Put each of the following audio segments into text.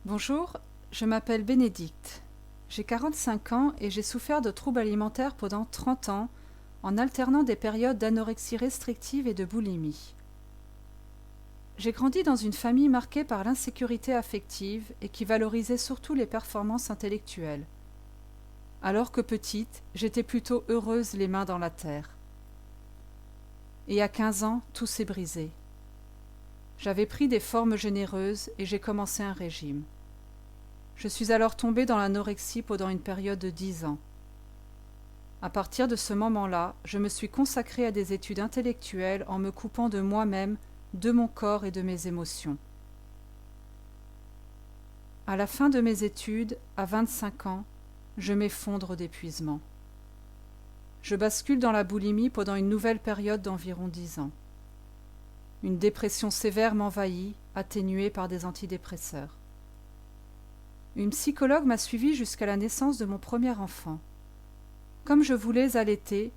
Bonjour, je m'appelle Bénédicte. J'ai 45 ans et j'ai souffert de troubles alimentaires pendant 30 ans en alternant des périodes d'anorexie restrictive et de boulimie. J'ai grandi dans une famille marquée par l'insécurité affective et qui valorisait surtout les performances intellectuelles. Alors que petite, j'étais plutôt heureuse les mains dans la terre. Et à 15 ans, tout s'est brisé. J'avais pris des formes généreuses et j'ai commencé un régime. Je suis alors tombée dans l'anorexie pendant une période de 10 ans. À partir de ce moment-là, je me suis consacrée à des études intellectuelles en me coupant de moi-même, de mon corps et de mes émotions. À la fin de mes études, à 25 ans, je m'effondre d'épuisement. Je bascule dans la boulimie pendant une nouvelle période d'environ 10 ans. Une dépression sévère m'envahit, atténuée par des antidépresseurs. Une psychologue m'a suivie jusqu'à la naissance de mon premier enfant. Comme je voulais allaiter,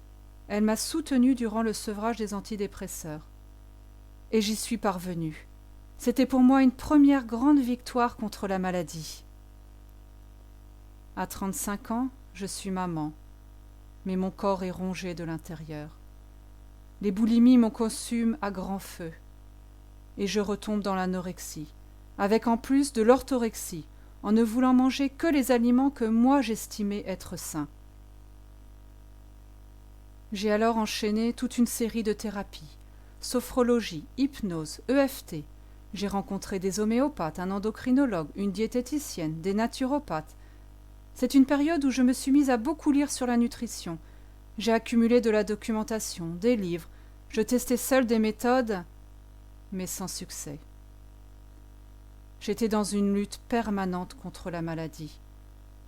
elle m'a soutenue durant le sevrage des antidépresseurs. Et j'y suis parvenue. C'était pour moi une première grande victoire contre la maladie. À 35 ans, je suis maman, mais mon corps est rongé de l'intérieur. Les boulimies me consument à grand feu, et je retombe dans l'anorexie, avec en plus de l'orthorexie, en ne voulant manger que les aliments que moi j'estimais être sains. J'ai alors enchaîné toute une série de thérapies, sophrologie, hypnose, EFT. J'ai rencontré des homéopathes, un endocrinologue, une diététicienne, des naturopathes. C'est une période où je me suis mise à beaucoup lire sur la nutrition. J'ai accumulé de la documentation, des livres, je testais seule des méthodes, mais sans succès. J'étais dans une lutte permanente contre la maladie.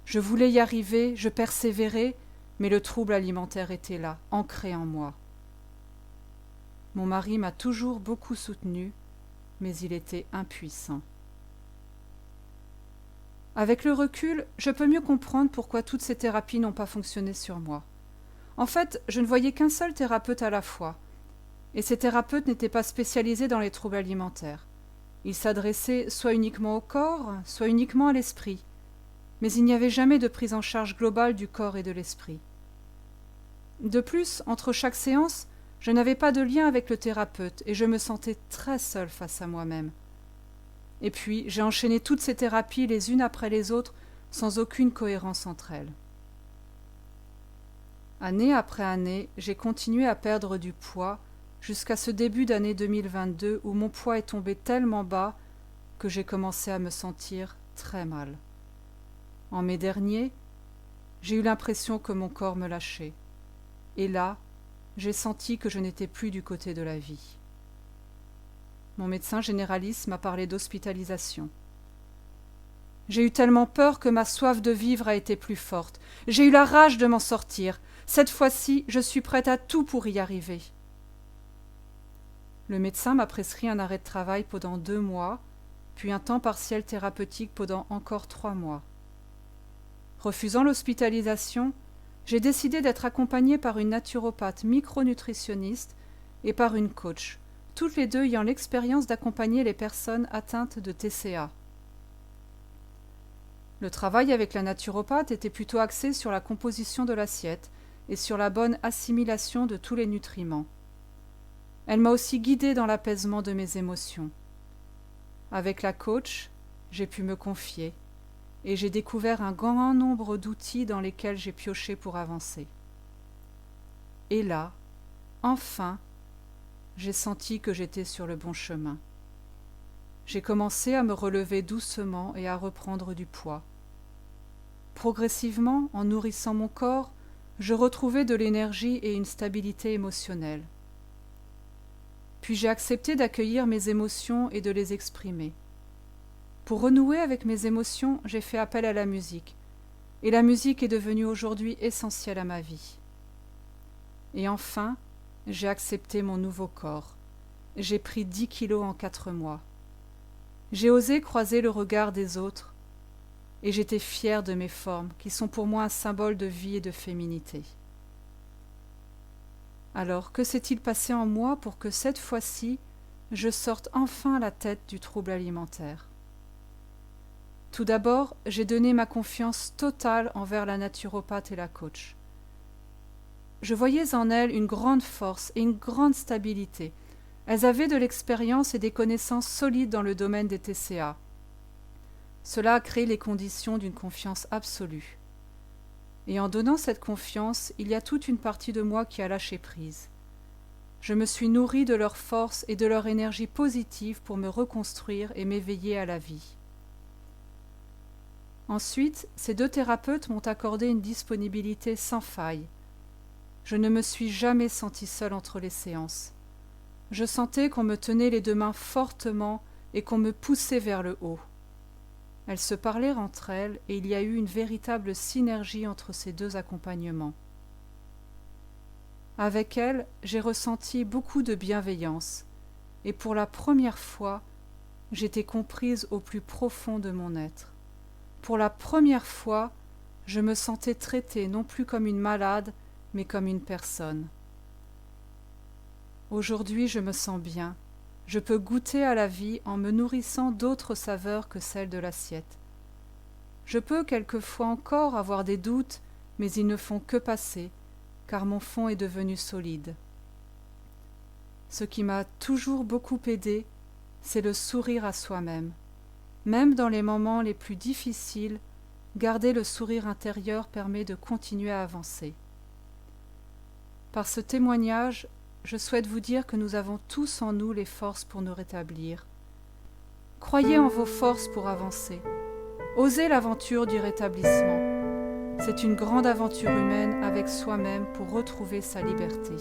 Je voulais y arriver, je persévérais, mais le trouble alimentaire était là, ancré en moi. Mon mari m'a toujours beaucoup soutenue, mais il était impuissant. Avec le recul, je peux mieux comprendre pourquoi toutes ces thérapies n'ont pas fonctionné sur moi. En fait, je ne voyais qu'un seul thérapeute à la fois, et ces thérapeutes n'étaient pas spécialisés dans les troubles alimentaires. Ils s'adressaient soit uniquement au corps, soit uniquement à l'esprit, mais il n'y avait jamais de prise en charge globale du corps et de l'esprit. De plus, entre chaque séance, je n'avais pas de lien avec le thérapeute et je me sentais très seule face à moi-même. Et puis, j'ai enchaîné toutes ces thérapies les unes après les autres sans aucune cohérence entre elles. Année après année, j'ai continué à perdre du poids jusqu'à ce début d'année 2022 où mon poids est tombé tellement bas que j'ai commencé à me sentir très mal. En mai dernier, j'ai eu l'impression que mon corps me lâchait. Et là, j'ai senti que je n'étais plus du côté de la vie. Mon médecin généraliste m'a parlé d'hospitalisation. J'ai eu tellement peur que ma soif de vivre a été plus forte. J'ai eu la rage de m'en sortir. Cette fois-ci, je suis prête à tout pour y arriver. Le médecin m'a prescrit un arrêt de travail pendant 2 mois, puis un temps partiel thérapeutique pendant encore 3 mois. Refusant l'hospitalisation, j'ai décidé d'être accompagnée par une naturopathe micronutritionniste et par une coach, toutes les deux ayant l'expérience d'accompagner les personnes atteintes de TCA. Le travail avec la naturopathe était plutôt axé sur la composition de l'assiette et sur la bonne assimilation de tous les nutriments. Elle m'a aussi guidée dans l'apaisement de mes émotions. Avec la coach, j'ai pu me confier et j'ai découvert un grand nombre d'outils dans lesquels j'ai pioché pour avancer. Et là, enfin, j'ai senti que j'étais sur le bon chemin. J'ai commencé à me relever doucement et à reprendre du poids. Progressivement, en nourrissant mon corps, je retrouvais de l'énergie et une stabilité émotionnelle. Puis j'ai accepté d'accueillir mes émotions et de les exprimer. Pour renouer avec mes émotions, j'ai fait appel à la musique. Et la musique est devenue aujourd'hui essentielle à ma vie. Et enfin, j'ai accepté mon nouveau corps. J'ai pris 10 kilos en 4 mois. J'ai osé croiser le regard des autres et j'étais fière de mes formes qui sont pour moi un symbole de vie et de féminité. Alors, que s'est-il passé en moi pour que cette fois-ci, je sorte enfin la tête du trouble alimentaire ? Tout d'abord, j'ai donné ma confiance totale envers la naturopathe et la coach. Je voyais en elles une grande force et une grande stabilité. Elles avaient de l'expérience et des connaissances solides dans le domaine des TCA. Cela a créé les conditions d'une confiance absolue. Et en donnant cette confiance, il y a toute une partie de moi qui a lâché prise. Je me suis nourrie de leur force et de leur énergie positive pour me reconstruire et m'éveiller à la vie. Ensuite, ces deux thérapeutes m'ont accordé une disponibilité sans faille. Je ne me suis jamais sentie seule entre les séances. Je sentais qu'on me tenait les deux mains fortement et qu'on me poussait vers le haut. Elles se parlaient entre elles et il y a eu une véritable synergie entre ces deux accompagnements. Avec elles, j'ai ressenti beaucoup de bienveillance et pour la première fois, j'étais comprise au plus profond de mon être. Pour la première fois, je me sentais traitée non plus comme une malade, mais comme une personne. Aujourd'hui, je me sens bien. Je peux goûter à la vie en me nourrissant d'autres saveurs que celles de l'assiette. Je peux quelquefois encore avoir des doutes, mais ils ne font que passer, car mon fond est devenu solide. Ce qui m'a toujours beaucoup aidé, c'est le sourire à soi-même. Même dans les moments les plus difficiles, garder le sourire intérieur permet de continuer à avancer. Par ce témoignage, je souhaite vous dire que nous avons tous en nous les forces pour nous rétablir. Croyez en vos forces pour avancer. Osez l'aventure du rétablissement. C'est une grande aventure humaine avec soi-même pour retrouver sa liberté.